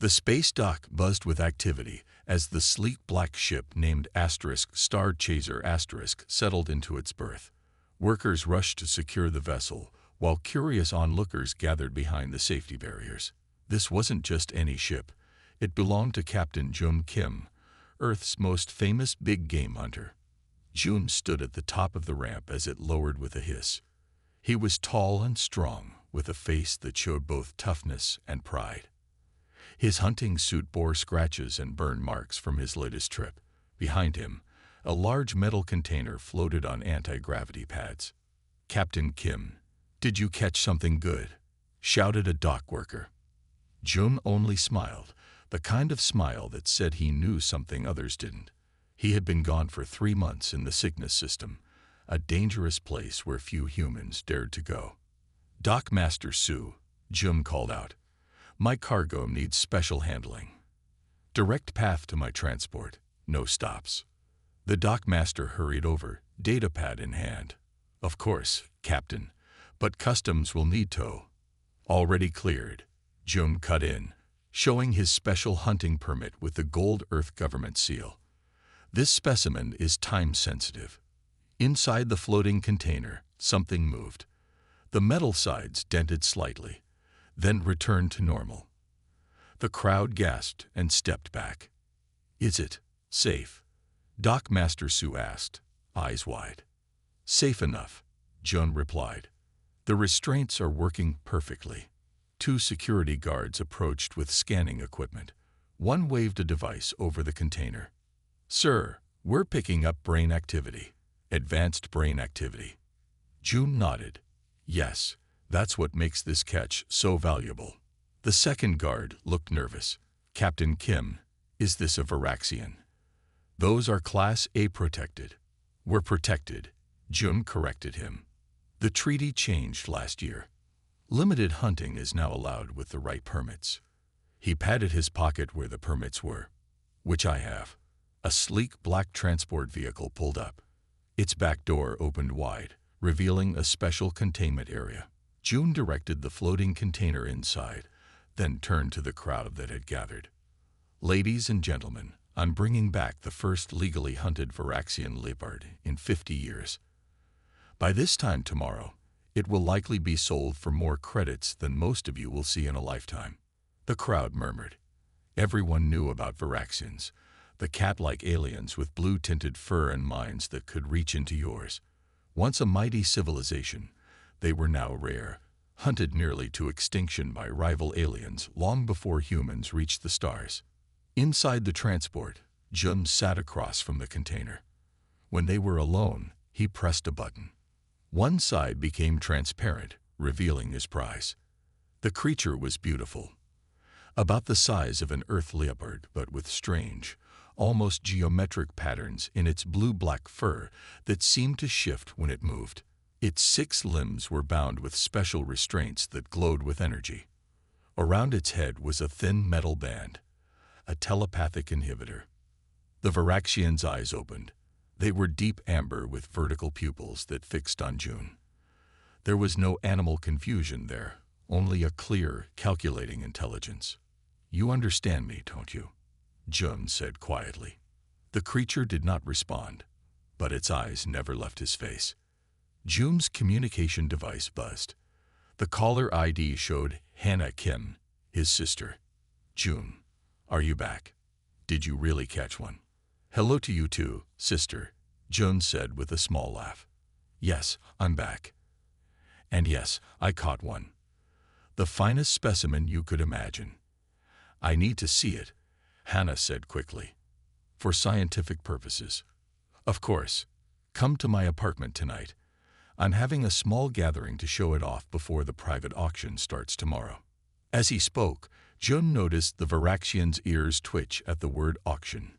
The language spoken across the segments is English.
The space dock buzzed with activity as the sleek black ship named Star Chaser settled into its berth. Workers rushed to secure the vessel, while curious onlookers gathered behind the safety barriers. This wasn't just any ship. It belonged to Captain Jun Kim, Earth's most famous big game hunter. Jun stood at the top of the ramp as it lowered with a hiss. He was tall and strong, with a face that showed both toughness and pride. His hunting suit bore scratches and burn marks from his latest trip. Behind him, a large metal container floated on anti-gravity pads. "Captain Kim, did you catch something good?" shouted a dock worker. Jun only smiled, the kind of smile that said he knew something others didn't. He had been gone for 3 months in the Cygnus system, a dangerous place where few humans dared to go. "Dock Master Su," Jun called out. "My cargo needs special handling. Direct path to my transport, no stops." The dockmaster hurried over, datapad in hand. "Of course, Captain, but customs will need tow." "Already cleared," Jun cut in, showing his special hunting permit with the gold Earth government seal. "This specimen is time-sensitive." Inside the floating container, something moved. The metal sides dented slightly, then returned to normal. The crowd gasped and stepped back. "Is it safe?" Dock Master Su asked, eyes wide. "Safe enough," Jun replied. "The restraints are working perfectly." 2 security guards approached with scanning equipment. One waved a device over the container. "Sir, we're picking up brain activity. Advanced brain activity." Jun nodded. "Yes, that's what makes this catch so valuable." The second guard looked nervous. "Captain Kim, is this a Varaxian?" "Those are Class A protected." "We're protected," Jun corrected him. "The treaty changed last year. Limited hunting is now allowed with the right permits." He patted his pocket where the permits were. "Which I have." A sleek black transport vehicle pulled up. Its back door opened wide, revealing a special containment area. Jun directed the floating container inside, then turned to the crowd that had gathered. "Ladies and gentlemen, I'm bringing back the first legally hunted Varaxian leopard in 50 years. By this time tomorrow, it will likely be sold for more credits than most of you will see in a lifetime." The crowd murmured. Everyone knew about Varaxians, the cat-like aliens with blue-tinted fur and minds that could reach into yours. Once a mighty civilization, they were now rare, hunted nearly to extinction by rival aliens long before humans reached the stars. Inside the transport, Jun sat across from the container. When they were alone, he pressed a button. One side became transparent, revealing his prize. The creature was beautiful. About the size of an earth leopard, but with strange, almost geometric patterns in its blue-black fur that seemed to shift when it moved. Its 6 limbs were bound with special restraints that glowed with energy. Around its head was a thin metal band, a telepathic inhibitor. The Varaxian's eyes opened. They were deep amber with vertical pupils that fixed on Jun. There was no animal confusion there, only a clear, calculating intelligence. "You understand me, don't you?" Jun said quietly. The creature did not respond, but its eyes never left his face. Jun's communication device buzzed. The caller ID showed Hannah Kim, his sister. "Jun, are you back? Did you really catch one?" "Hello to you too, sister," Jun said with a small laugh. "Yes, I'm back. And yes, I caught one. The finest specimen you could imagine." "I need to see it," Hannah said quickly. "For scientific purposes." "Of course. Come to my apartment tonight. I'm having a small gathering to show it off before the private auction starts tomorrow." As he spoke, Jun noticed the Varaxian's ears twitch at the word auction.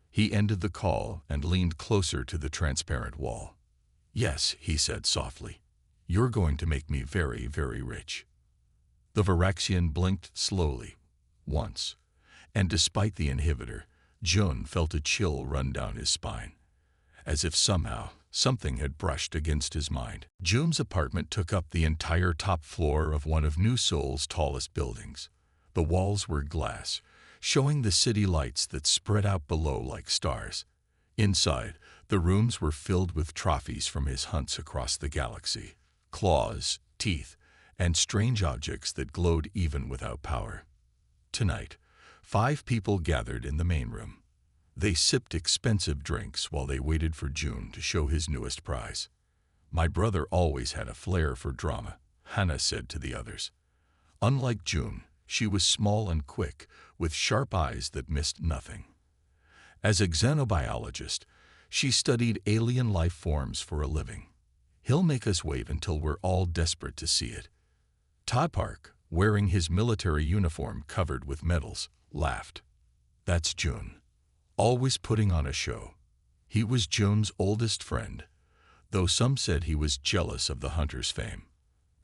He ended the call and leaned closer to the transparent wall. "Yes," he said softly. "You're going to make me very, very rich." The Varaxian blinked slowly, once, and despite the inhibitor, Jun felt a chill run down his spine, as if somehow something had brushed against his mind. Jun's apartment took up the entire top floor of one of New Seoul's tallest buildings. The walls were glass, showing the city lights that spread out below like stars. Inside, the rooms were filled with trophies from his hunts across the galaxy. Claws, teeth, and strange objects that glowed even without power. Tonight, 5 people gathered in the main room. They sipped expensive drinks while they waited for June to show his newest prize. "My brother always had a flair for drama," Hannah said to the others. Unlike June, she was small and quick, with sharp eyes that missed nothing. As a xenobiologist, she studied alien life forms for a living. "He'll make us wait until we're all desperate to see it." Todd Park, wearing his military uniform covered with medals, laughed. "That's June. Always putting on a show." He was June's oldest friend, though some said he was jealous of the hunter's fame.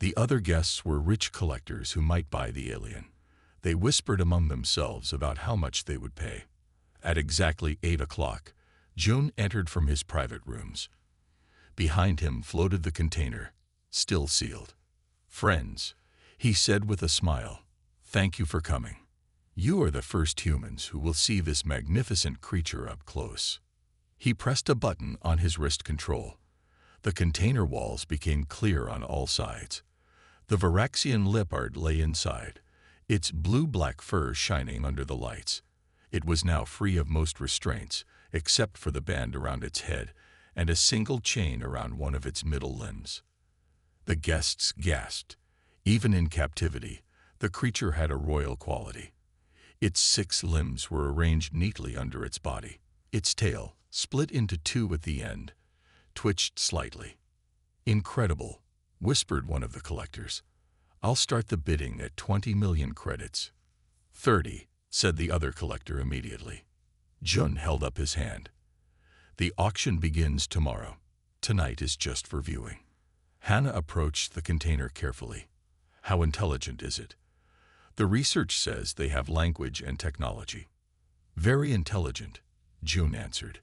The other guests were rich collectors who might buy the alien. They whispered among themselves about how much they would pay. At exactly 8 o'clock, June entered from his private rooms. Behind him floated the container, still sealed. "Friends," he said with a smile, "thank you for coming. You are the first humans who will see this magnificent creature up close." He pressed a button on his wrist control. The container walls became clear on all sides. The Varaxian Leopard lay inside, its blue-black fur shining under the lights. It was now free of most restraints, except for the band around its head and a single chain around one of its middle limbs. The guests gasped. Even in captivity, the creature had a royal quality. Its 6 limbs were arranged neatly under its body. Its tail, split into 2 at the end, twitched slightly. "Incredible," whispered one of the collectors. "I'll start the bidding at 20 million credits." 30, said the other collector immediately. Jun held up his hand. "The auction begins tomorrow. Tonight is just for viewing." Hannah approached the container carefully. "How intelligent is it?" "The research says they have language and technology." "Very intelligent," June answered.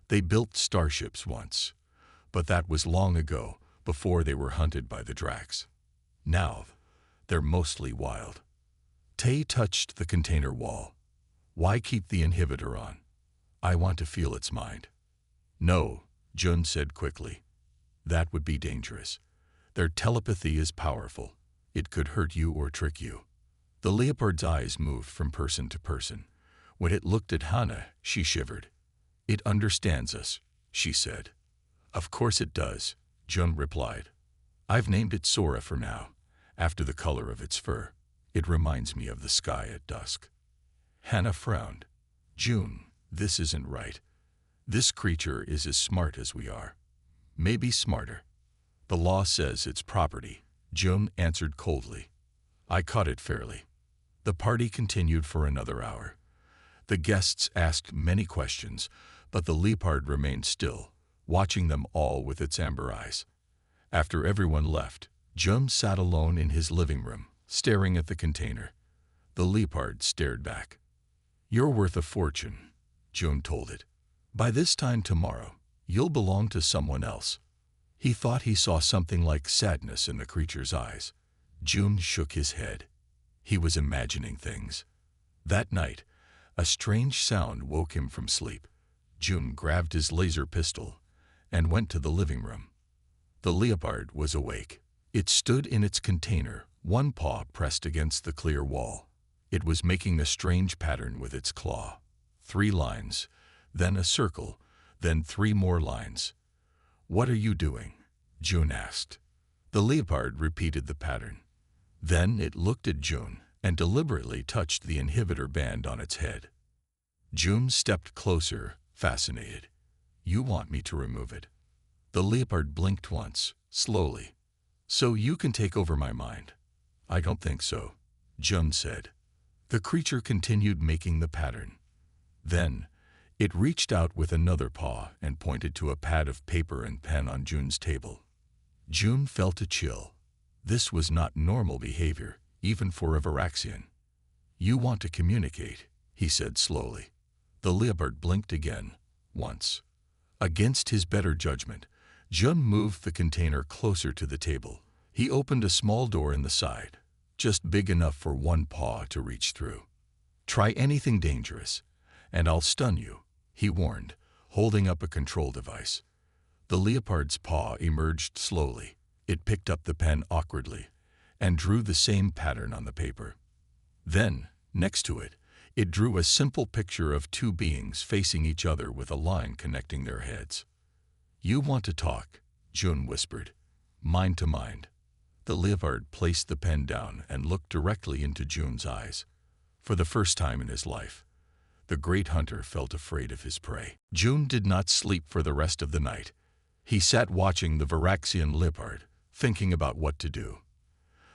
"They built starships once, but that was long ago, before they were hunted by the Dracs. Now, they're mostly wild." Tay touched the container wall. "Why keep the inhibitor on? I want to feel its mind." "No," Jun said quickly. "That would be dangerous. Their telepathy is powerful. It could hurt you or trick you." The Leopard's eyes moved from person to person. When it looked at Hannah, she shivered. "It understands us," she said. "Of course it does," Jun replied. "I've named it Sora for now, after the color of its fur. It reminds me of the sky at dusk." Hannah frowned. "June, this isn't right. This creature is as smart as we are. Maybe smarter." "The law says it's property," June answered coldly. "I caught it fairly." The party continued for another hour. The guests asked many questions, but the Leopard remained still, watching them all with its amber eyes. After everyone left, Jun sat alone in his living room, staring at the container. The Leopard stared back. "You're worth a fortune," Jun told it. "By this time tomorrow, you'll belong to someone else." He thought he saw something like sadness in the creature's eyes. Jun shook his head. He was imagining things. That night, a strange sound woke him from sleep. Jun grabbed his laser pistol and went to the living room. The Leopard was awake. It stood in its container, one paw pressed against the clear wall. It was making a strange pattern with its claw. 3 lines, then a circle, then 3 more lines. "What are you doing?" Jun asked. The Leopard repeated the pattern. Then it looked at Jun and deliberately touched the inhibitor band on its head. Jun stepped closer, fascinated. "You want me to remove it?" The Leopard blinked once, slowly. "So you can take over my mind?" "I don't think so," Jun said. The creature continued making the pattern. Then, it reached out with another paw and pointed to a pad of paper and pen on Jun's table. Jun felt a chill. This was not normal behavior, even for a Varaxian. "You want to communicate," he said slowly. The Leopard blinked again, once. Against his better judgment, Jun moved the container closer to the table. He opened a small door in the side. just big enough for one paw to reach through. Try anything dangerous, and I'll stun you, he warned, holding up a control device. The leopard's paw emerged slowly. It picked up the pen awkwardly and drew the same pattern on the paper. Then, next to it, it drew a simple picture of two beings facing each other with a line connecting their heads. "You want to talk," June whispered. "Mind to mind." The leopard placed the pen down and looked directly into June's eyes. For the first time in his life, the great hunter felt afraid of his prey. June did not sleep for the rest of the night. He sat watching the Varaxian leopard, thinking about what to do.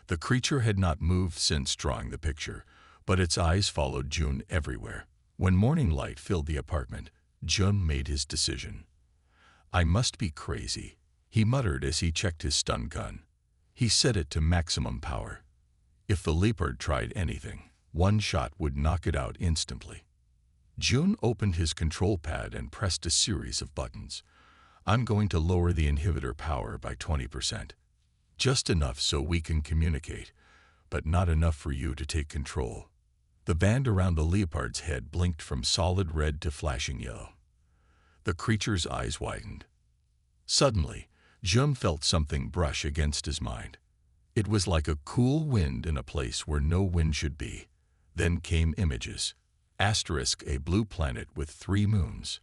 The creature had not moved since drawing the picture, but its eyes followed June everywhere. When morning light filled the apartment, June made his decision. "I must be crazy," he muttered as he checked his stun gun. He set it to maximum power. If the leopard tried anything, one shot would knock it out instantly. June opened his control pad and pressed a series of buttons. "I'm going to lower the inhibitor power by 20%. Just enough so we can communicate, but not enough for you to take control." The band around the leopard's head blinked from solid red to flashing yellow. The creature's eyes widened. Suddenly, June felt something brush against his mind. It was like a cool wind in a place where no wind should be. Then came images. Asterisk, a blue planet with 3 moons.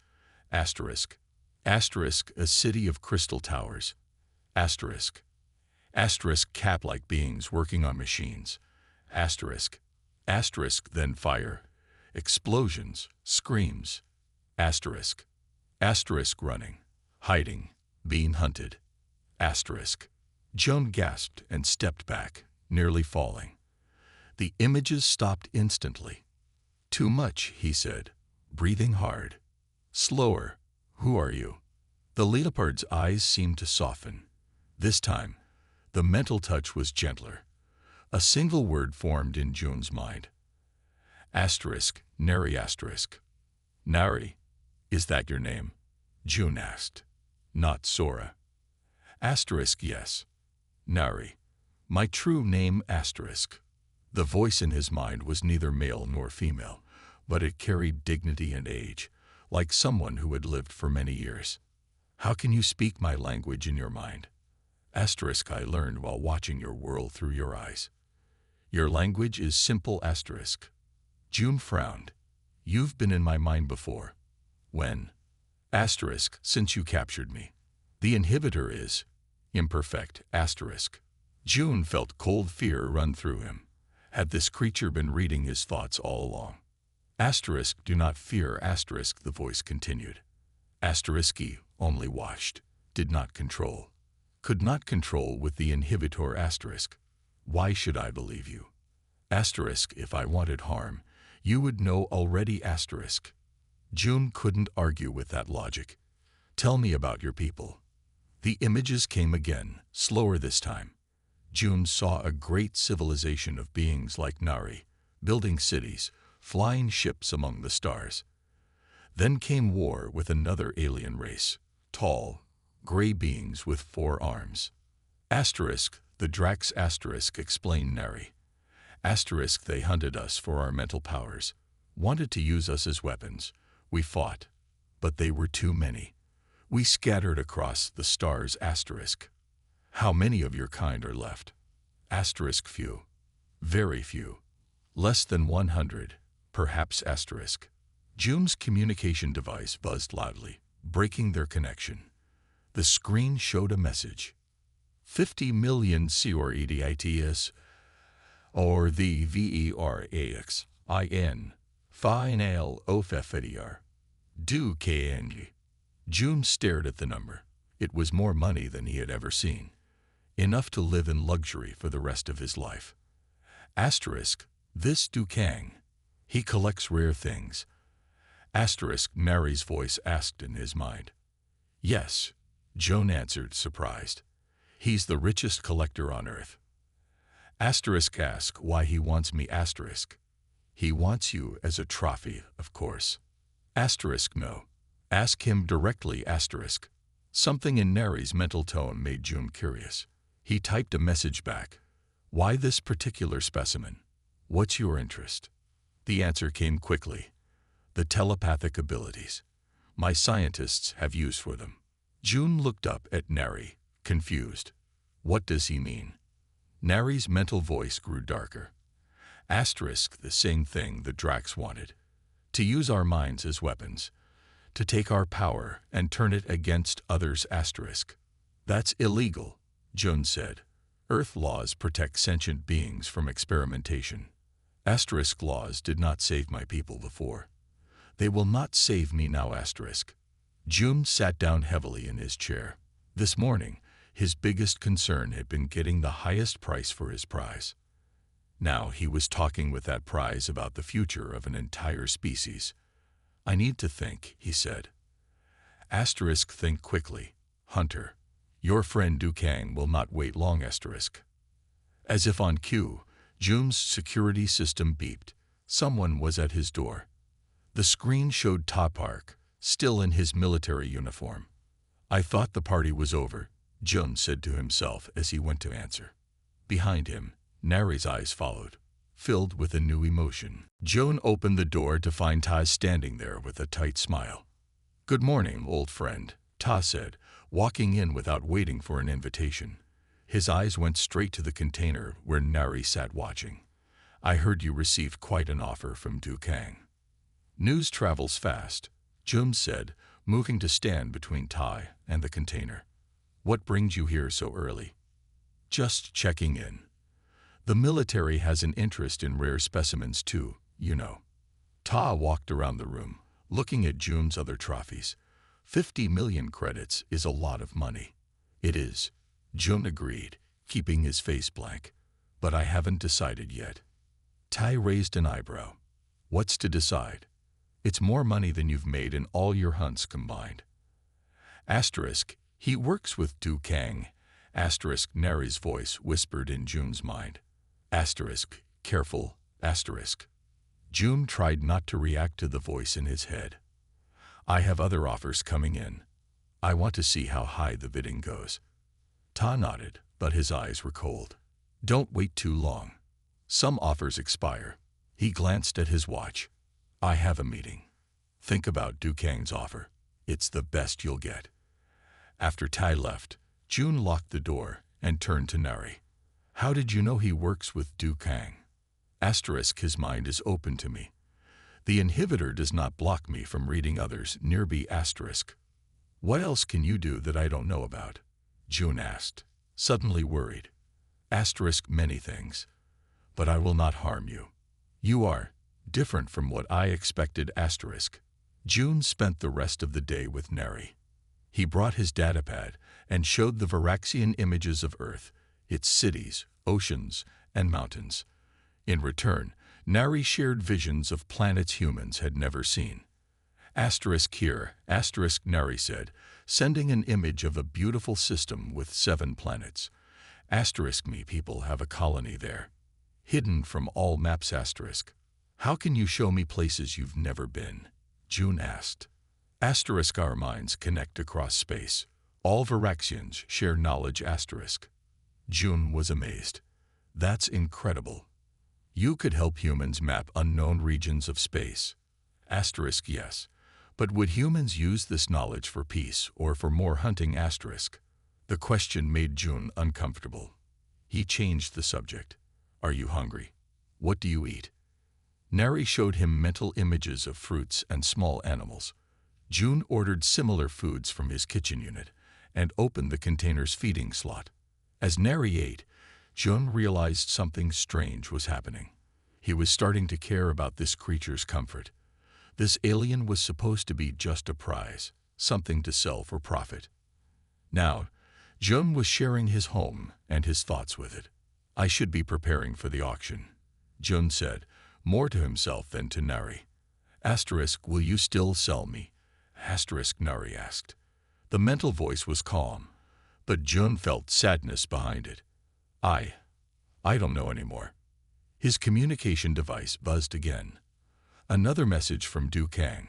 Asterisk. Asterisk, a city of crystal towers. Asterisk. Asterisk, cat-like beings working on machines. Asterisk. Asterisk, then fire. Explosions. Screams. Asterisk. Asterisk, running. Hiding. Being hunted. Asterisk. June gasped and stepped back, nearly falling. The images stopped instantly. "Too much," he said, breathing hard. "Slower. Who are you?" The leopard's eyes seemed to soften. This time, the mental touch was gentler. A single word formed in June's mind. Asterisk, Nary asterisk. "Nary? Is that your name?" June asked. "Not Sora." Asterisk, yes. "Nary. My true name, asterisk." The voice in his mind was neither male nor female, but it carried dignity and age, like someone who had lived for many years. "How can you speak my language in your mind?" Asterisk, "I learned while watching your world through your eyes." "Your language is simple, asterisk." June frowned. "You've been in my mind before." "When?" Asterisk, "Since you captured me." "The inhibitor is imperfect, asterisk." June felt cold fear run through him. Had this creature been reading his thoughts all along? Asterisk, "Do not fear, asterisk," the voice continued. Asterisky, only watched, did not control. Could not control with the inhibitor, asterisk. "Why should I believe you?" Asterisk, "If I wanted harm, you would know already, asterisk." June couldn't argue with that logic. "Tell me about your people." The images came again, slower this time. June saw a great civilization of beings like Nari, building cities, flying ships among the stars. Then came war with another alien race, tall, gray beings with 4 arms. Asterisk, "The Drax asterisk," explained Nari. Asterisk, "They hunted us for our mental powers, wanted to use us as weapons. We fought, but they were too many. We scattered across the stars, asterisk." "How many of your kind are left?" Asterisk, "Few. Very few. Less than 100, perhaps, asterisk." June's communication device buzzed loudly, breaking their connection. The screen showed a message. 50 million COREDITS, or the VERAXIN, final OFFDR. Do KNG. June stared at the number. It was more money than he had ever seen. Enough to live in luxury for the rest of his life. Asterisk, "This Dukang. He collects rare things." Asterisk, Nari's voice asked in his mind. "Yes," June answered, surprised. "He's the richest collector on Earth." Asterisk, "Ask why he wants me, asterisk." "He wants you as a trophy, of course." Asterisk, "No. Ask him directly, asterisk." Something in Nari's mental tone made June curious. He typed a message back. Why this particular specimen? What's your interest? The answer came quickly. The telepathic abilities. My scientists have use for them. June looked up at Neri, confused. What does he mean? Neri's mental voice grew darker. Asterisk the same thing the Drax wanted. To use our minds as weapons. To take our power and turn it against others. Asterisk. That's illegal, June said. Earth laws protect sentient beings from experimentation. Asterisk laws did not save my people before. They will not save me now. Asterisk. June sat down heavily in his chair. This morning, his biggest concern had been getting the highest price for his prize. Now he was talking with that prize about the future of an entire species. I need to think, he said. Asterisk think quickly. Hunter. Your friend Dukang will not wait long. Asterisk. As if on cue, June's security system beeped. Someone was at his door. The screen showed Ta Park, still in his military uniform. I thought the party was over, June said to himself as he went to answer. Behind him, Neri's eyes followed, filled with a new emotion. June opened the door to find Ta standing there with a tight smile. Good morning, old friend, Ta said, walking in without waiting for an invitation. His eyes went straight to the container where Neri sat watching. I heard you received quite an offer from Dukang. News travels fast, June said, moving to stand between Tai and the container. What brings you here so early? Just checking in. The military has an interest in rare specimens too, you know. Ta walked around the room, looking at June's other trophies. 50 million credits is a lot of money. It is, June agreed, keeping his face blank. But I haven't decided yet. Tai raised an eyebrow. What's to decide? It's more money than you've made in all your hunts combined. Asterisk, he works with Dukang. Asterisk, Neri's voice whispered in June's mind. Asterisk, careful, asterisk. June tried not to react to the voice in his head. I have other offers coming in. I want to see how high the bidding goes. Ta nodded, but his eyes were cold. Don't wait too long. Some offers expire. He glanced at his watch. I have a meeting. Think about Dukang's offer. It's the best you'll get. After Tai left, June locked the door and turned to Neri. How did you know he works with Dukang? Asterisk, his mind is open to me. The inhibitor does not block me from reading others nearby. Asterisk. What else can you do that I don't know about? June asked, suddenly worried. Asterisk, many things. But I will not harm you. You are different from what I expected. Asterisk. June spent the rest of the day with Neri. He brought his datapad and showed the Varaxian images of Earth, its cities, oceans, and mountains. In return, Neri shared visions of planets humans had never seen. Asterisk here, asterisk, Neri said, sending an image of a beautiful system with 7 planets. Asterisk, me people have a colony there. Hidden from all maps. Asterisk. How can you show me places you've never been? June asked. Asterisk, our minds connect across space. All Varaxians share knowledge. Asterisk. June was amazed. That's incredible. You could help humans map unknown regions of space. Asterisk, yes. But would humans use this knowledge for peace or for more hunting? Asterisk. The question made June uncomfortable. He changed the subject. Are you hungry? What do you eat? Neri showed him mental images of fruits and small animals. June ordered similar foods from his kitchen unit and opened the container's feeding slot. As Neri ate, June realized something strange was happening. He was starting to care about this creature's comfort. This alien was supposed to be just a prize, something to sell for profit. Now, June was sharing his home and his thoughts with it. I should be preparing for the auction, June said, more to himself than to Neri. Asterisk, will you still sell me? Asterisk, Neri asked. The mental voice was calm, but June felt sadness behind it. I don't know anymore. His communication device buzzed again. Another message from Dukang.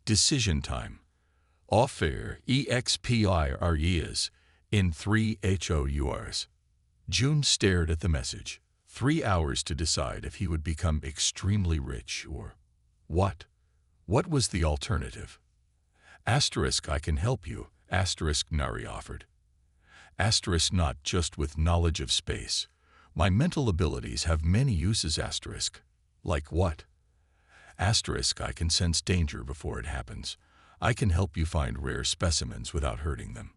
Decision time. Offer expires in 3 hours. June stared at the message. 3 hours to decide if he would become extremely rich or what? What was the alternative? Asterisk, I can help you, asterisk, Nari offered. Asterisk, not just with knowledge of space. My mental abilities have many uses, asterisk. Like what? Asterisk, I can sense danger before it happens. I can help you find rare specimens without hurting them.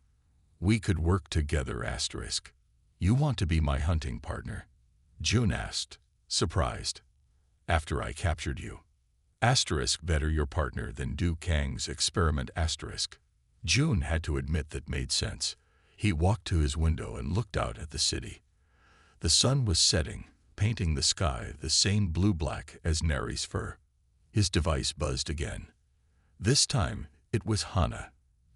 We could work together, asterisk. You want to be my hunting partner? June asked, surprised. After I captured you. Asterisk, better your partner than Du Kang's experiment, asterisk. June had to admit that made sense. He walked to his window and looked out at the city. The sun was setting, painting the sky the same blue-black as Nari's fur. His device buzzed again. This time, it was Hana.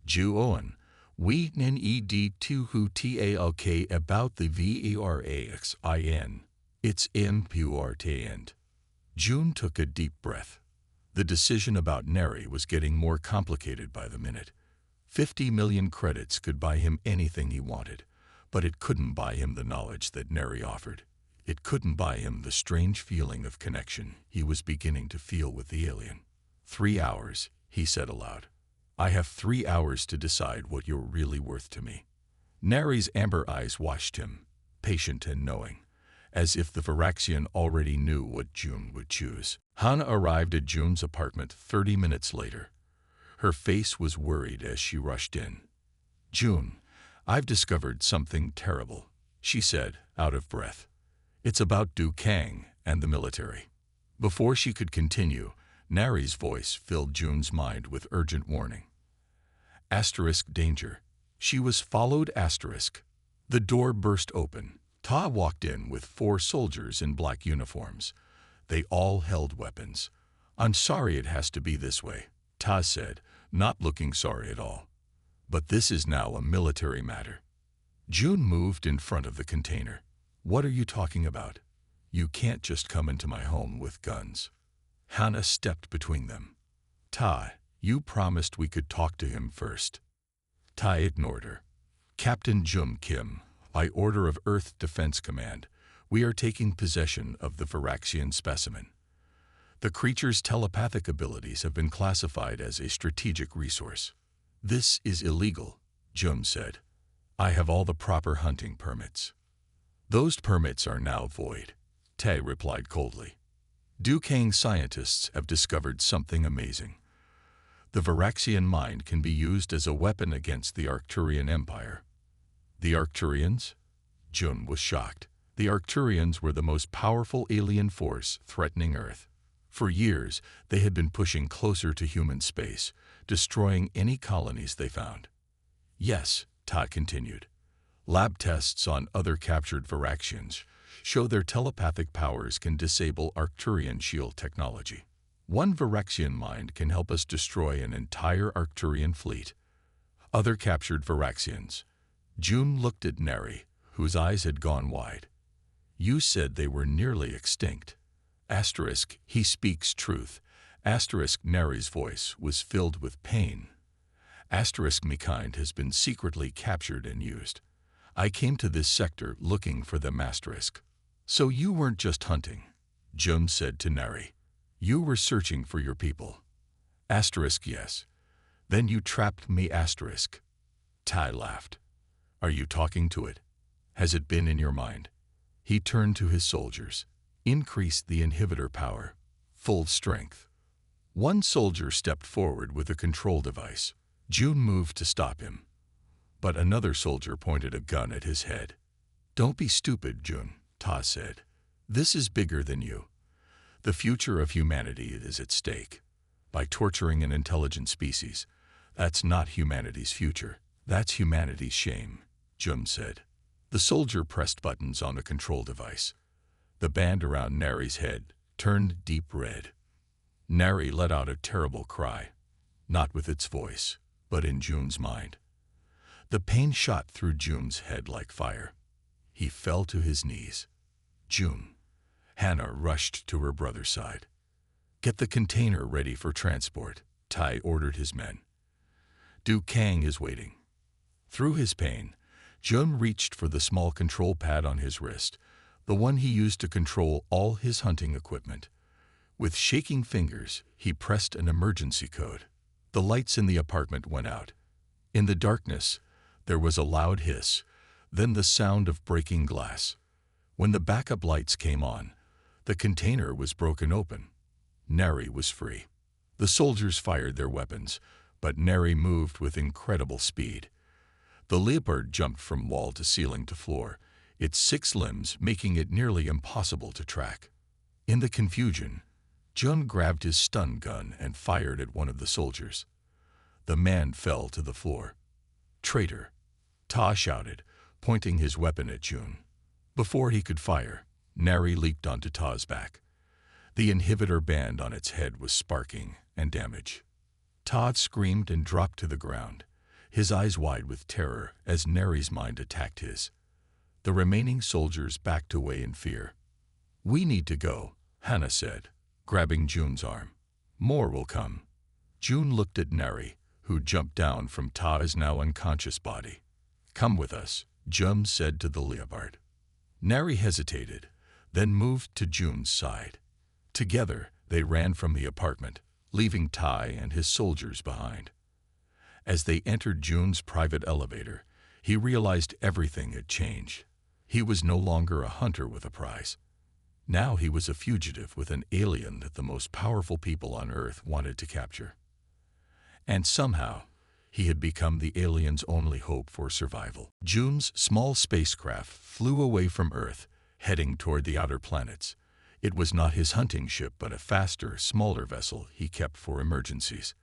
Ju Owen. We need to who talk about the VERAXIN. It's important. June took a deep breath. The decision about Neri was getting more complicated by the minute. 50 million credits could buy him anything he wanted, but it couldn't buy him the knowledge that Neri offered. It couldn't buy him the strange feeling of connection he was beginning to feel with the alien. 3 hours, he said aloud. I have 3 hours to decide what you're really worth to me. Neri's amber eyes watched him, patient and knowing, as if the Varaxian already knew what June would choose. Hana arrived at June's apartment 30 minutes later. Her face was worried as she rushed in. June, I've discovered something terrible, she said, out of breath. It's about Du Kang and the military. Before she could continue, Nari's voice filled June's mind with urgent warning. Asterisk, danger. She was followed, asterisk. The door burst open. Ta walked in with 4 soldiers in black uniforms. They all held weapons. I'm sorry it has to be this way, Ta said, not looking sorry at all. But this is now a military matter. June moved in front of the container. What are you talking about? You can't just come into my home with guns. Hana stepped between them. Ta, you promised we could talk to him first. Ta ignored her. Captain Jum Kim, by order of Earth Defense Command, we are taking possession of the Varaxian specimen. The creature's telepathic abilities have been classified as a strategic resource. This is illegal, Jum said. I have all the proper hunting permits. Those permits are now void, Tae replied coldly. Du Kang scientists have discovered something amazing. The Varaxian mind can be used as a weapon against the Arcturian Empire. The Arcturians? Jun was shocked. The Arcturians were the most powerful alien force threatening Earth. For years, they had been pushing closer to human space, destroying any colonies they found. Yes, Ta continued. Lab tests on other captured Varaxians show their telepathic powers can disable Arcturian shield technology. One Varaxian mind can help us destroy an entire Arcturian fleet. Other captured Varaxians. June looked at Neri, whose eyes had gone wide. You said they were nearly extinct. Asterisk, he speaks truth. Asterisk, Neri's voice was filled with pain. Asterisk, me kind has been secretly captured and used. I came to this sector looking for them, asterisk. So you weren't just hunting, Jum said to Neri. You were searching for your people. Asterisk, yes. Then you trapped me, asterisk. Tai laughed. Are you talking to it? Has it been in your mind? He turned to his soldiers. Increased the inhibitor power. Full strength. One soldier stepped forward with a control device. June moved to stop him. But another soldier pointed a gun at his head. Don't be stupid, June, Ta said. This is bigger than you. The future of humanity is at stake. By torturing an intelligent species, that's not humanity's future. That's humanity's shame, Jun said. The soldier pressed buttons on a control device. The band around Nari's head turned deep red. Nari let out a terrible cry, not with its voice, but in June's mind. The pain shot through June's head like fire. He fell to his knees. June. Hannah rushed to her brother's side. Get the container ready for transport, Tai ordered his men. Du Kang is waiting. Through his pain, Jun reached for the small control pad on his wrist, the one he used to control all his hunting equipment. With shaking fingers, he pressed an emergency code. The lights in the apartment went out. In the darkness, there was a loud hiss, then the sound of breaking glass. When the backup lights came on, the container was broken open. Neri was free. The soldiers fired their weapons, but Neri moved with incredible speed. The Leopard jumped from wall to ceiling to floor, its 6 limbs making it nearly impossible to track. In the confusion, Jun grabbed his stun gun and fired at one of the soldiers. The man fell to the floor. "Traitor!" Ta shouted, pointing his weapon at Jun. Before he could fire, Neri leaped onto Ta's back. The inhibitor band on its head was sparking and damaged. Ta screamed and dropped to the ground, his eyes wide with terror as Neri's mind attacked his. The remaining soldiers backed away in fear. "We need to go," Hannah said, grabbing Jun's arm. "More will come." Jun looked at Neri, who jumped down from Ta's now unconscious body. "Come with us," Jun said to the Leopard. Neri hesitated, then moved to Jun's side. Together, they ran from the apartment, leaving Tai and his soldiers behind. As they entered Jun's private elevator, he realized everything had changed. He was no longer a hunter with a prize. Now he was a fugitive with an alien that the most powerful people on Earth wanted to capture. And somehow, he had become the alien's only hope for survival. Jun's small spacecraft flew away from Earth, heading toward the outer planets. It was not his hunting ship, but a faster, smaller vessel he kept for emergencies.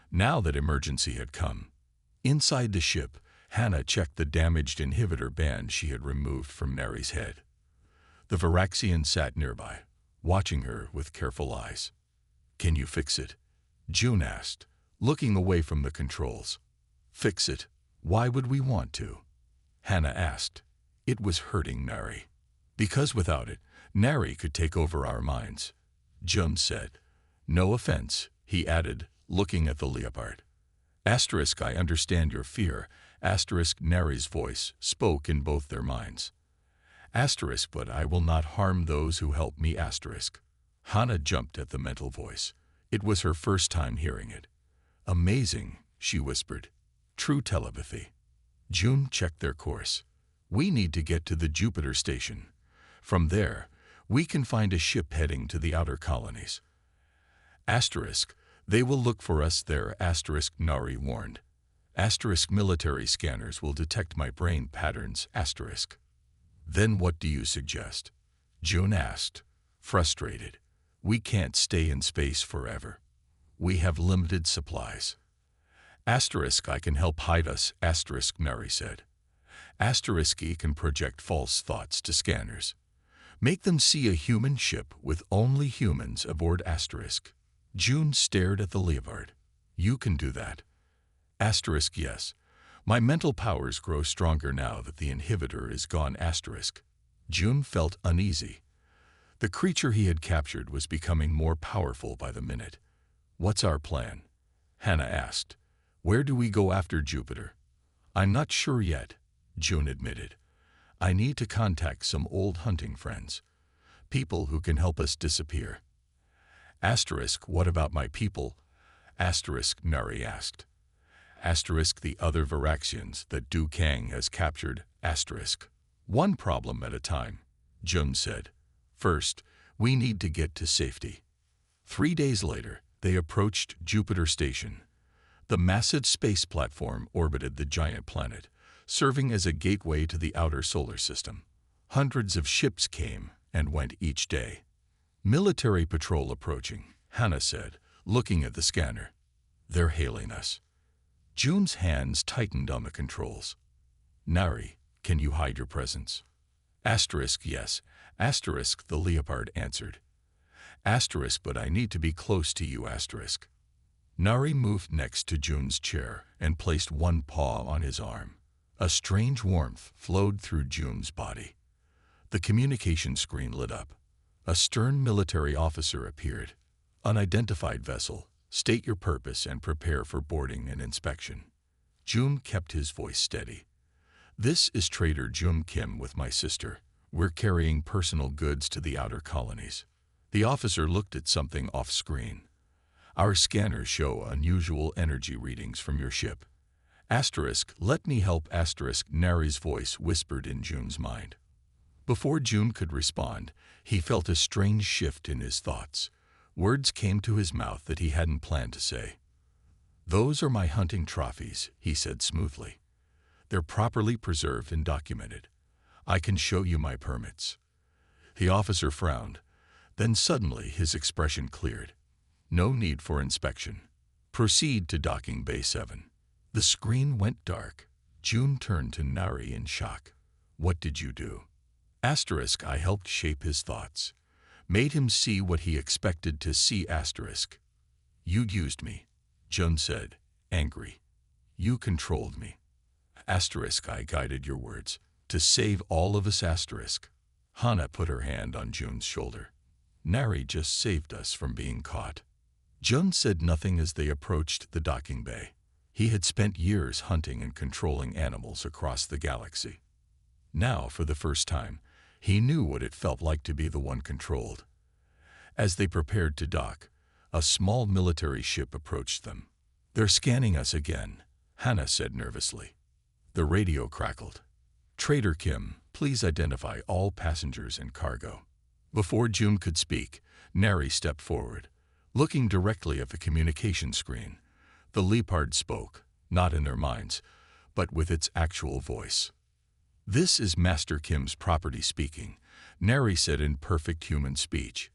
Now that emergency had come. Inside the ship, Hannah checked the damaged inhibitor band she had removed from Neri's head. The Varaxian sat nearby, watching her with careful eyes. "Can you fix it?" Jun asked, looking away from the controls. "Fix it? Why would we want to?" Hannah asked. "It was hurting Neri." "Because without it, Neri could take over our minds," Jun said. "No offense," he added, looking at the Leopard. Asterisk, "I understand your fear." Asterisk, Neri's voice spoke in both their minds. Asterisk, "But I will not harm those who help me." Asterisk. Hannah jumped at the mental voice. It was her first time hearing it. "Amazing," she whispered. "True telepathy." Jun checked their course. "We need to get to the Jupiter station. From there, we can find a ship heading to the outer colonies." Asterisk, "They will look for us there." Asterisk, Nari warned. Asterisk, "Military scanners will detect my brain patterns." Asterisk. "Then what do you suggest?" Jun asked, frustrated. "We can't stay in space forever. We have limited supplies." Asterisk, "I can help hide us." Asterisk, Nari said. Asterisk, "He can project false thoughts to scanners. Make them see a human ship with only humans aboard." Asterisk. Jun stared at the Leopard. "You can do that." Asterisk, "Yes. My mental powers grow stronger now that the inhibitor is gone." Asterisk. Jun felt uneasy. The creature he had captured was becoming more powerful by the minute. "What's our plan?" Hannah asked. "Where do we go after Jupiter?" "I'm not sure yet," Jun admitted. "I need to contact some old hunting friends. People who can help us disappear." Asterisk, "What about my people?" Asterisk, Nari asked. Asterisk, "The other Varaxians that Du Kang has captured." Asterisk. "One problem at a time," Jun said. "First, we need to get to safety." 3 days later, they approached Jupiter Station. The massive space platform orbited the giant planet, serving as a gateway to the outer solar system. Hundreds of ships came and went each day. "Military patrol approaching," Hannah said, looking at the scanner. "They're hailing us." Jun's hands tightened on the controls. "Nari, can you hide your presence?" Asterisk, "Yes." Asterisk, the Leopard answered. Asterisk, "But I need to be close to you." Asterisk. Nari moved next to Jun's chair and placed one paw on his arm. A strange warmth flowed through Jun's body. The communication screen lit up. A stern military officer appeared. "Unidentified vessel. State your purpose and prepare for boarding and inspection." Jun kept his voice steady. This is Trader Jun Kim with my sister. We're carrying personal goods to the outer colonies. The officer looked at something off-screen. Our scanners show unusual energy readings from your ship. Asterisk, let me help asterisk, Nari's voice whispered in Jun's mind. Before Jun could respond, he felt a strange shift in his thoughts. Words came to his mouth that he hadn't planned to say. "Those are my hunting trophies," he said smoothly. "They're properly preserved and documented. I can show you my permits." The officer frowned. Then suddenly his expression cleared. "No need for inspection. Proceed to docking bay 7. The screen went dark. Jun turned to Nari in shock. "What did you do?" Asterisk, I helped shape his thoughts. Made him see what he expected to see asterisk. "You used me," Jun said, angry. "You controlled me." Asterisk, I guided your words. "To save all of us asterisk." Hana put her hand on Jun's shoulder. "Nari just saved us from being caught." Jun said nothing as they approached the docking bay. He had spent years hunting and controlling animals across the galaxy. Now, for the first time, he knew what it felt like to be the one controlled. As they prepared to dock, a small military ship approached them. "They're scanning us again," Hana said nervously. The radio crackled. "Trader Kim, please identify all passengers and cargo." Before Jun could speak, Nari stepped forward. Looking directly at the communication screen, the Leopard spoke, not in their minds, but with its actual voice. "This is Master Kim's property speaking," Nari said in perfect human speech.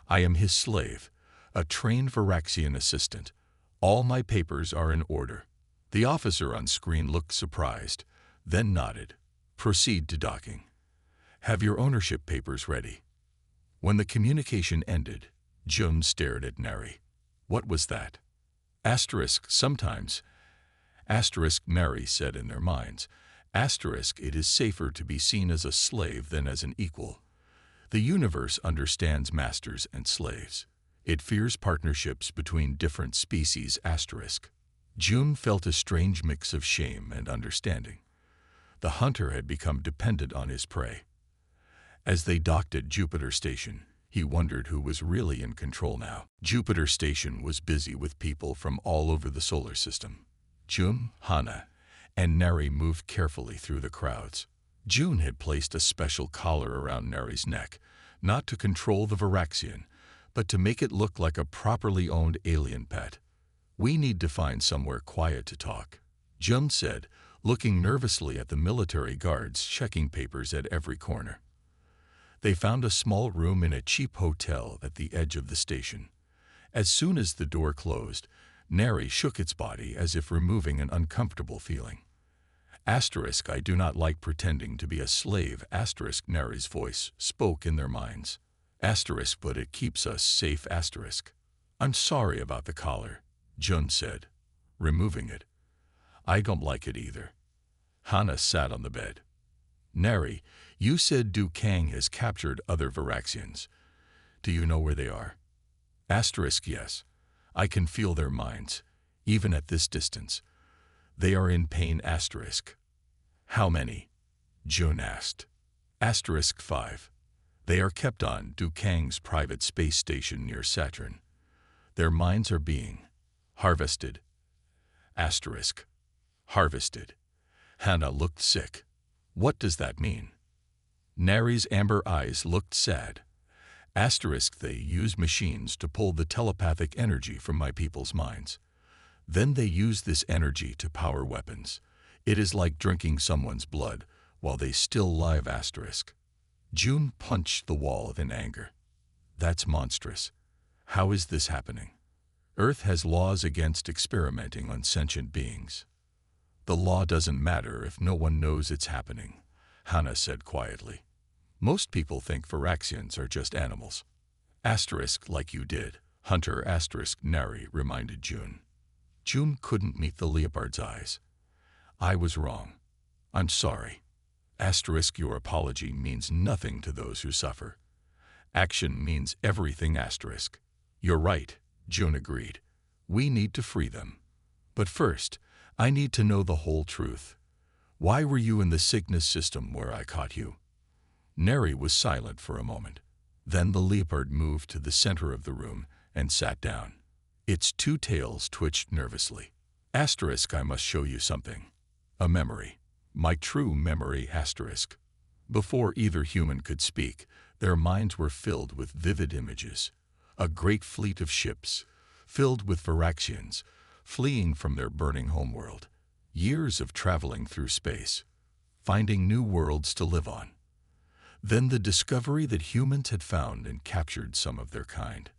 "I am his slave, a trained Varaxian assistant. All my papers are in order." The officer on screen looked surprised, then nodded. "Proceed to docking. Have your ownership papers ready." When the communication ended, Jun stared at Nari. "What was that?" Asterisk, sometimes. Asterisk, Nari said in their minds. Asterisk, it is safer to be seen as a slave than as an equal. The universe understands masters and slaves. It fears partnerships between different species asterisk. Jun felt a strange mix of shame and understanding. The hunter had become dependent on his prey. As they docked at Jupiter Station, he wondered who was really in control now. Jupiter Station was busy with people from all over the solar system. Jun, Hana, and Nari moved carefully through the crowds. Jun had placed a special collar around Nari's neck, not to control the Varaxian, but to make it look like a properly owned alien pet. "We need to find somewhere quiet to talk," Jun said, looking nervously at the military guards checking papers at every corner. They found a small room in a cheap hotel at the edge of the station. As soon as the door closed, Nari shook its body as if removing an uncomfortable feeling. Asterisk, I do not like pretending to be a slave asterisk, Nari's voice spoke in their minds. Asterisk, but it keeps us safe asterisk. "I'm sorry about the collar," Jun said, removing it. "I don't like it either." Hana sat on the bed. "Nari, you said Du Kang has captured other Varaxians. Do you know where they are?" Asterisk, yes. I can feel their minds, even at this distance. They are in pain asterisk. "How many?" Jun asked. Asterisk 5. They are kept on Du Kang's private space station near Saturn. Their minds are being harvested. Asterisk. Harvested. Hana looked sick. "What does that mean?" Nari's amber eyes looked sad. Asterisk, they use machines to pull the telepathic energy from my people's minds. Then they use this energy to power weapons. It is like drinking someone's blood while they still live asterisk. Jun punched the wall in anger. "That's monstrous. How is this happening? Earth has laws against experimenting on sentient beings." "The law doesn't matter if no one knows it's happening," Hana said quietly. "Most people think Varaxians are just animals." Asterisk, like you did, Hunter asterisk Nari reminded Jun. Jun couldn't meet the Leopard's eyes. "I was wrong. I'm sorry." Asterisk, your apology means nothing to those who suffer. Action means everything asterisk. "You're right," Jun agreed. "We need to free them. But first, I need to know the whole truth. Why were you in the Cygnus system where I caught you? Neri was silent for a moment. Then the Leopard moved to the center of the room and sat down. Its two tails twitched nervously. Asterisk, I must show you something. A memory. My true memory, asterisk. Before either human could speak, their minds were filled with vivid images. A great fleet of ships, filled with Varaxians, fleeing from their burning homeworld. Years of traveling through space, finding new worlds to live on. Then the discovery that humans had found and captured some of their kind.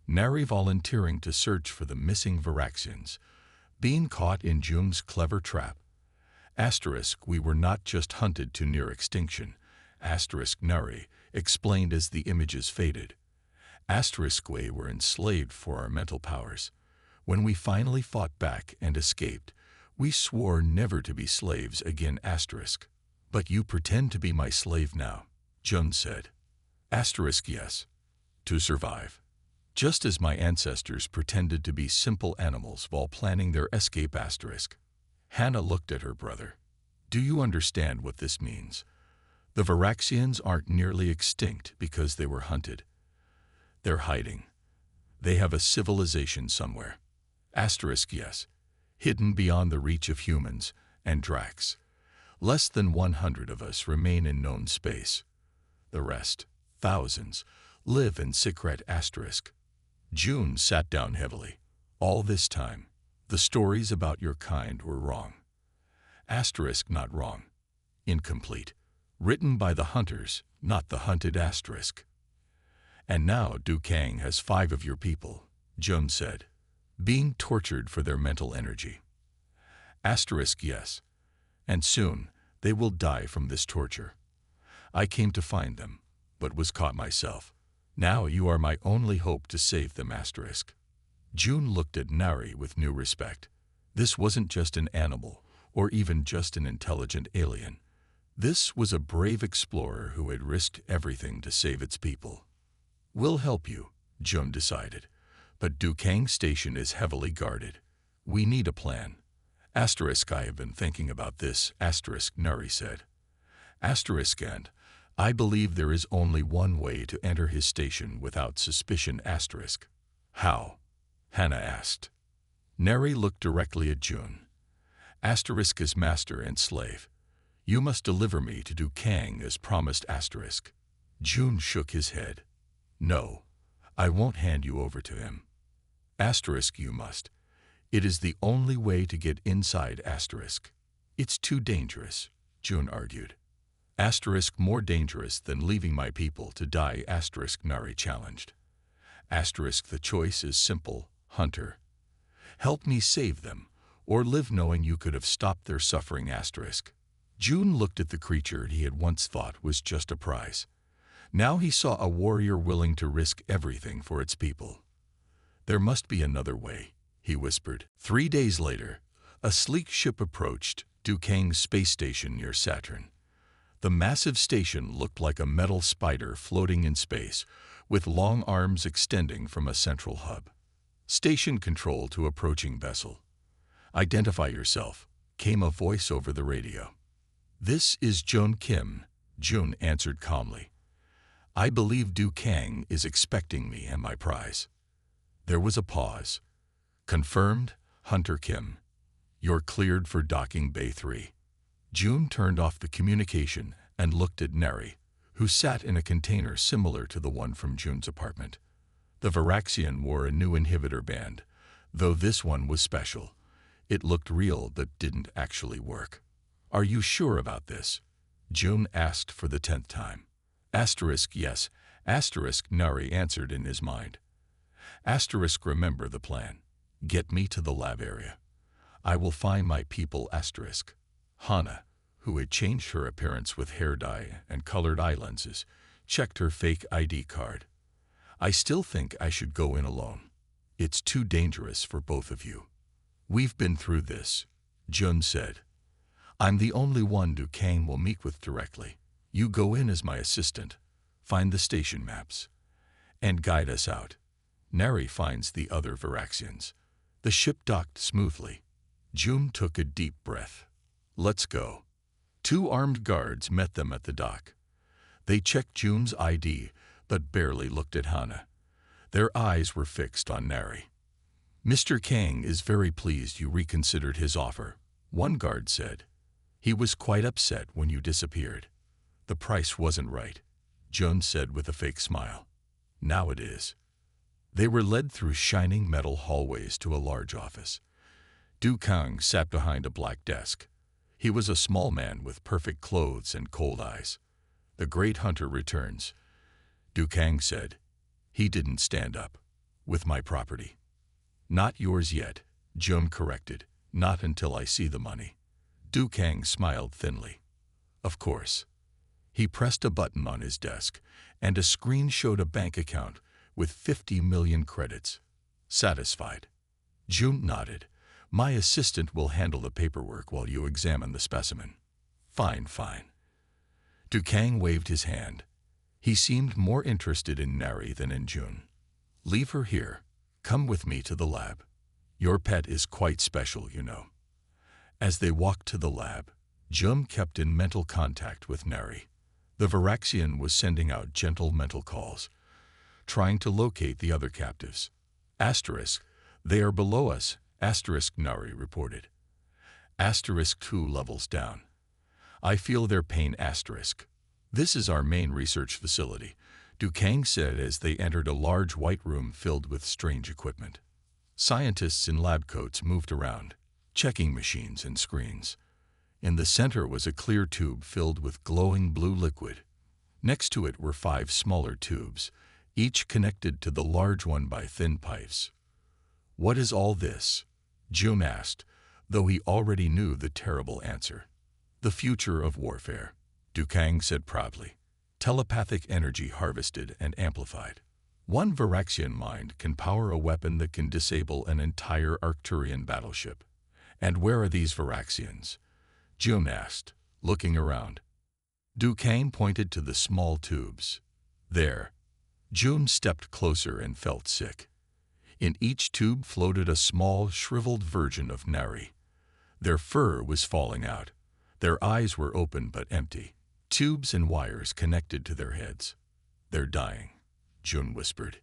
Neri volunteering to search for the missing Varaxians, being caught in Jung's clever trap. Asterisk, we were not just hunted to near extinction. Asterisk, Neri explained as the images faded. Asterisk, we were enslaved for our mental powers. When we finally fought back and escaped, we swore never to be slaves again, asterisk. But you pretend to be my slave now, Jun said. Asterisk, yes. To survive. Just as my ancestors pretended to be simple animals while planning their escape, asterisk. Hannah looked at her brother. Do you understand what this means? The Varaxians aren't nearly extinct because they were hunted. They're hiding. They have a civilization somewhere. Asterisk, yes. Hidden beyond the reach of humans and Drax. Less than 100 of us remain in known space. The rest, thousands, live in secret, asterisk. June sat down heavily. All this time, the stories about your kind were wrong. Asterisk, not wrong. Incomplete. Written by the hunters, not the hunted, asterisk. And now Du Kang has 5 of your people, Jun said, being tortured for their mental energy. Asterisk, yes. And soon, they will die from this torture. I came to find them, but was caught myself. Now you are my only hope to save them, asterisk. June looked at Nari with new respect. This wasn't just an animal, or even just an intelligent alien. This was a brave explorer who had risked everything to save its people. We'll help you, June decided. But Du Kang Station is heavily guarded. We need a plan. Asterisk, I have been thinking about this, asterisk, Nari said. Asterisk, and I believe there is only one way to enter his station without suspicion, asterisk. How? Hannah asked. Neri looked directly at June. Asterisk, as master and slave. You must deliver me to Du Kang as promised, asterisk. June shook his head. No, I won't hand you over to him. Asterisk, you must. It is the only way to get inside, asterisk. It's too dangerous, June argued. Asterisk, more dangerous than leaving my people to die, asterisk, Nari challenged. Asterisk, the choice is simple, hunter. Help me save them, or live knowing you could have stopped their suffering, asterisk. June looked at the creature he had once thought was just a prize. Now he saw a warrior willing to risk everything for its people. There must be another way, he whispered. 3 days later, a sleek ship approached Du Kang's space station near Saturn. The massive station looked like a metal spider floating in space, with long arms extending from a central hub. Station control to approaching vessel. Identify yourself, came a voice over the radio. This is Jun Kim, June answered calmly. I believe Du Kang is expecting me and my prize. There was a pause. Confirmed, Hunter Kim. You're cleared for docking Bay 3. June turned off the communication and looked at Neri, who sat in a container similar to the one from June's apartment. The Varaxian wore a new inhibitor band, though this one was special. It looked real but didn't actually work. Are you sure about this? June asked for the 10th time. Asterisk, yes. Asterisk, Nari answered in his mind. Asterisk, remember the plan. Get me to the lab area. I will find my people, asterisk. Hannah, who had changed her appearance with hair dye and colored eye lenses, checked her fake ID card. I still think I should go in alone. It's too dangerous for both of you. We've been through this, Jun said. I'm the only one Du Kang will meet with directly. You go in as my assistant, find the station maps, and guide us out. Neri finds the other Varaxians. The ship docked smoothly. June took a deep breath. Let's go. 2 armed guards met them at the dock. They checked June's ID, but barely looked at Hana. Their eyes were fixed on Nari. "Mr. Kang is very pleased you reconsidered his offer," one guard said. "He was quite upset when you disappeared. The price wasn't right," June said with a fake smile. "Now it is." They were led through shining metal hallways to a large office. Du Kang sat behind a black desk. He was a small man with perfect clothes and cold eyes. "The great hunter returns," Du Kang said. "He didn't stand up. With my property." "Not yours yet," June corrected. "Not until I see the money." Du Kang smiled thinly. "Of course." He pressed a button on his desk, and a screen showed a bank account with 50 million credits. "Satisfied?" June nodded. "My assistant will handle the paperwork while you examine the specimen." "Fine, fine." Du Kang waved his hand. He seemed more interested in Nari than in June. "Leave her here. Come with me to the lab. Your pet is quite special, you know." As they walked to the lab, June kept in mental contact with Nari. The Varaxian was sending out gentle mental calls, trying to locate the other captives. Asterisk, "They are below us," asterisk Nari reported. Asterisk 2 levels down. "I feel their pain," asterisk. "This is our main research facility," Du Kang said as they entered a large white room filled with strange equipment. Scientists in lab coats moved around, checking machines and screens. In the center was a clear tube filled with glowing blue liquid. Next to it were 5 smaller tubes, each connected to the large one by thin pipes. "What is all this?" June asked, though he already knew the terrible answer. "The future of warfare," Du Kang said proudly. "Telepathic energy harvested and amplified. One Varaxian mind can power a weapon that can disable an entire Arcturian battleship." "And where are these Varaxians?" June asked, looking around. Du Kang pointed to the small tubes. "There." June stepped closer and felt sick. In each tube floated a small, shriveled version of Nari. Their fur was falling out. Their eyes were open but empty. Tubes and wires connected to their heads. "They're dying," June whispered.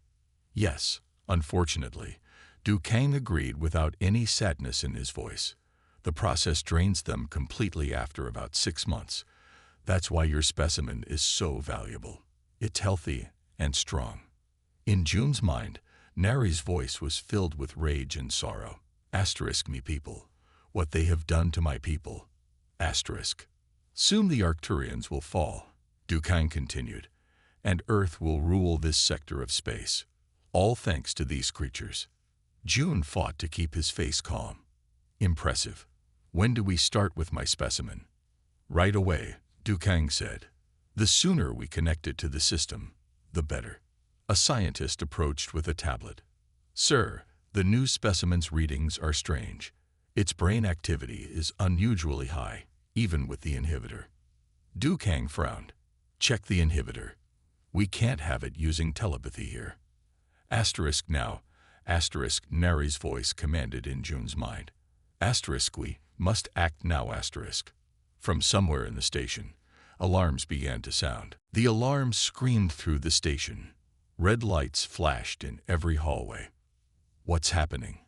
"Yes, unfortunately," Du Kang agreed without any sadness in his voice. "The process drains them completely after about 6 months. That's why your specimen is so valuable. It's healthy and strong." In June's mind, Nari's voice was filled with rage and sorrow. Asterisk, "Me people. What they have done to my people." Asterisk. "Soon the Arcturians will fall," Du Kang continued, "and Earth will rule this sector of space. All thanks to these creatures." June fought to keep his face calm. "Impressive. When do we start with my specimen?" "Right away," Du Kang said. "The sooner we connect it to the system, the better." A scientist approached with a tablet. "Sir, the new specimen's readings are strange. Its brain activity is unusually high, even with the inhibitor." Du Kang frowned. "Check the inhibitor. We can't have it using telepathy here." Asterisk now, asterisk Nari's voice commanded in June's mind. Asterisk, "We must act now," asterisk. From somewhere in the station, alarms began to sound. The alarms screamed through the station. Red lights flashed in every hallway. "What's happening?"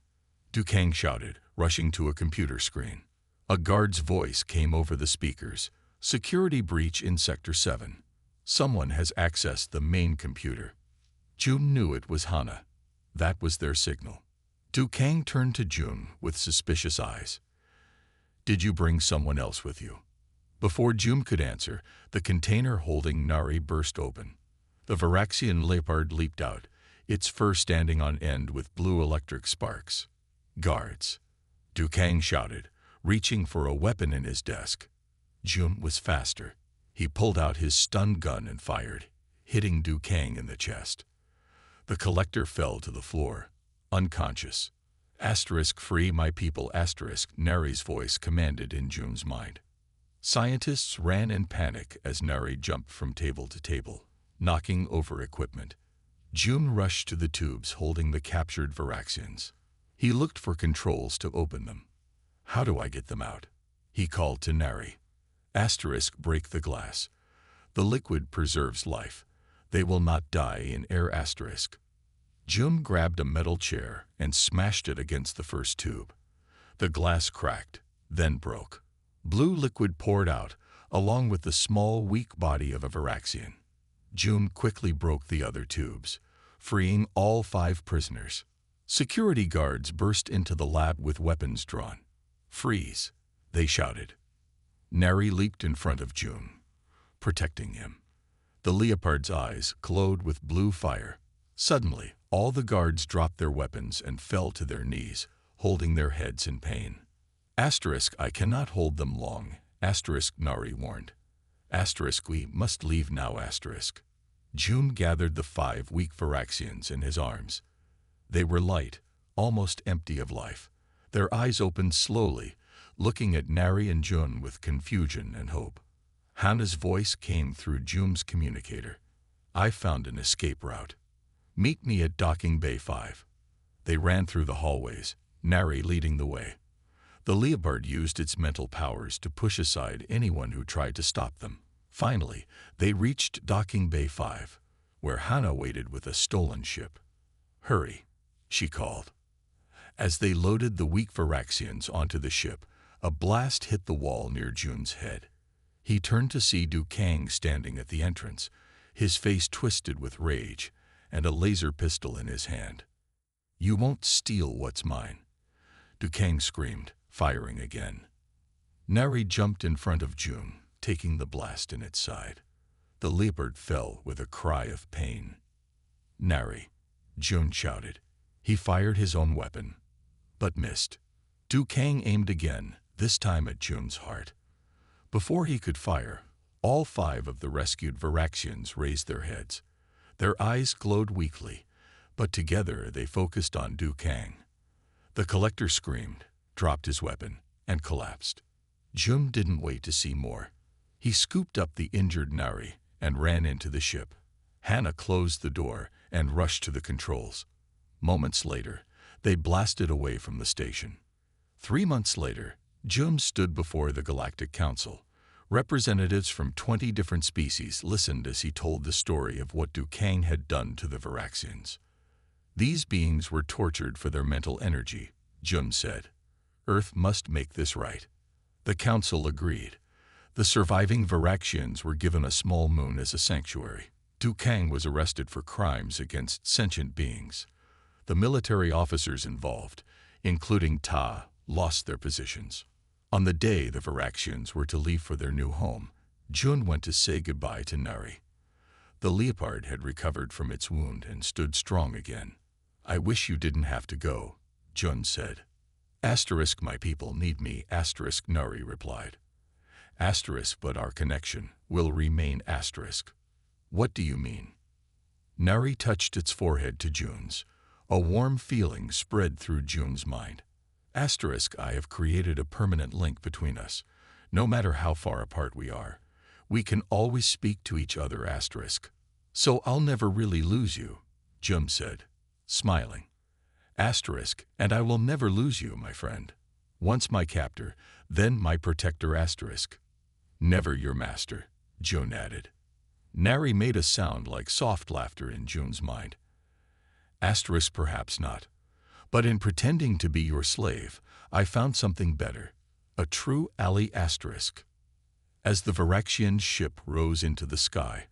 Du Kang shouted, rushing to a computer screen. A guard's voice came over the speakers. "Security breach in Sector 7. Someone has accessed the main computer." June knew it was Hana. That was their signal. Du Kang turned to June with suspicious eyes. "Did you bring someone else with you?" Before June could answer, the container holding Nari burst open. The Varaxian Leopard leaped out, its fur standing on end with blue electric sparks. "Guards!" Du Kang shouted, reaching for a weapon in his desk. June was faster. He pulled out his stun gun and fired, hitting Du Kang in the chest. The collector fell to the floor, unconscious. Asterisk, "Free my people," asterisk Nari's voice commanded in June's mind. Scientists ran in panic as Nari jumped from table to table, knocking over equipment. June rushed to the tubes holding the captured Varaxians. He looked for controls to open them. "How do I get them out?" he called to Nari. Asterisk break the glass. The liquid preserves life. They will not die in air asterisk. June grabbed a metal chair and smashed it against the first tube. The glass cracked, then broke. Blue liquid poured out, along with the small, weak body of a Varaxian. June quickly broke the other tubes, freeing all 5 prisoners. Security guards burst into the lab with weapons drawn. "Freeze!" they shouted. Neri leaped in front of June, protecting him. The Leopard's eyes glowed with blue fire. Suddenly, all the guards dropped their weapons and fell to their knees, holding their heads in pain. Asterisk, I cannot hold them long, asterisk, Nari warned. Asterisk, we must leave now, asterisk. June gathered the 5 weak Varaxians in his arms. They were light, almost empty of life. Their eyes opened slowly, looking at Nari and June with confusion and hope. Hannah's voice came through June's communicator. I found an escape route. Meet me at Docking Bay 5. They ran through the hallways, Nari leading the way. The Leopard used its mental powers to push aside anyone who tried to stop them. Finally, they reached Docking Bay 5, where Hannah waited with a stolen ship. Hurry, she called. As they loaded the weak Varaxians onto the ship, a blast hit the wall near June's head. He turned to see Du Kang standing at the entrance, his face twisted with rage, and a laser pistol in his hand. You won't steal what's mine, Du Kang screamed, firing again. Nari jumped in front of June, taking the blast in its side. The Leopard fell with a cry of pain. Nari, June shouted. He fired his own weapon, but missed. Du Kang aimed again, this time at June's heart. Before he could fire, all 5 of the rescued Varaxians raised their heads. Their eyes glowed weakly, but together they focused on Du Kang. The collector screamed, dropped his weapon, and collapsed. June didn't wait to see more. He scooped up the injured Nari and ran into the ship. Hannah closed the door and rushed to the controls. Moments later, they blasted away from the station. 3 months later, June stood before the Galactic Council. Representatives from 20 different species listened as he told the story of what Du Kang had done to the Varaxians. These beings were tortured for their mental energy, June said. Earth must make this right. The council agreed. The surviving Varaxians were given a small moon as a sanctuary. Du Kang was arrested for crimes against sentient beings. The military officers involved, including Ta, lost their positions. On the day the Varaxians were to leave for their new home, June went to say goodbye to Nari. The Leopard had recovered from its wound and stood strong again. I wish you didn't have to go, June said. Asterisk, my people need me, asterisk, Nari replied. Asterisk, but our connection will remain, asterisk. What do you mean? Nari touched its forehead to June's. A warm feeling spread through June's mind. Asterisk, I have created a permanent link between us. No matter how far apart we are, we can always speak to each other, asterisk. So I'll never really lose you, June said, smiling. Asterisk, and I will never lose you, my friend. Once my captor, then my protector, asterisk. Never your master, June added. Nari made a sound like soft laughter in June's mind. Asterisk, perhaps not. But in pretending to be your slave, I found something better, a true ally, asterisk. As the Varaxian ship rose into the sky,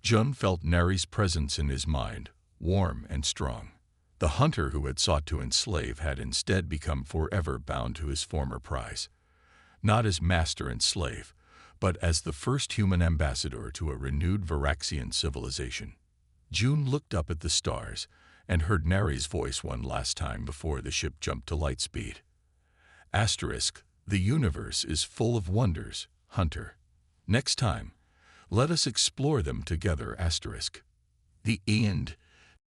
June felt Nari's presence in his mind, warm and strong. The hunter who had sought to enslave had instead become forever bound to his former prize, not as master and slave, but as the first human ambassador to a renewed Varaxian civilization. June looked up at the stars and heard Nari's voice one last time before the ship jumped to light speed. Asterisk, the universe is full of wonders, hunter. Next time, let us explore them together, asterisk. The end.